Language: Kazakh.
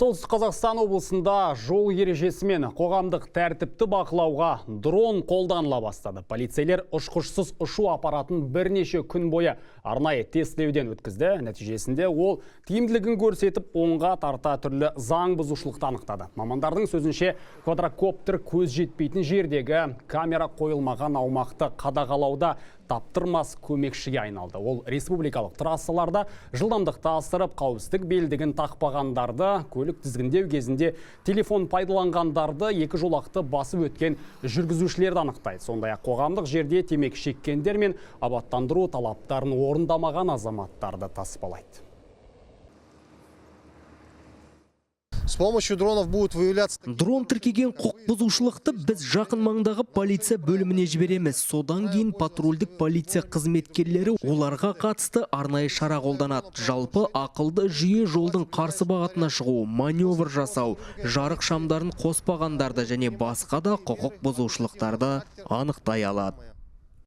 Солтүстік Қазақстан облысында жол ережесі мен қоғамдық тәртіпті бақылауға дрон қолданыла бастады. Полицейлер ұшқышсыз ұшу аппаратын бірнеше күн бойы арнайы тестілеуден өткізді. Нәтижесінде ол тиімділігін көрсетіп, онға тарта түрлі заң бұзушылықты анықтады. Мамандардың сөзінше, квадрокоптер көз жетпейтін жердегі камера қойылмаған аумақты қадағалауда таптырмас көмекшіге айналды. Ол республикалық трассаларда жылдамдықты асырып, қауіпсіздік белдігін тақпағандарды, көлік тізгіндеу кезінде телефон пайдаланғандарды, екі жолақты басып өткен жүргізушілерді анықтайды. Сондай-ақ қоғамдық жерде темекі шеккендер мен абаттандыру талаптарын орындамаған азаматтарды таспалайды. С помощью дронов будут выявляться... Дрон тіркеген құқық бұзушылықты біз жақын маңдағы полиция бөліміне жібереміз. Содан кейін патрульдік полиция қызметкерлері оларға қатысты арнайы шара қолданады. Жалпы ақылды жүйе жолдың қарсы бағытына шығу, маневр жасау, жарық шамдарын қоспағандарды және басқа да құқық бұзушылықтарды анықтай алады.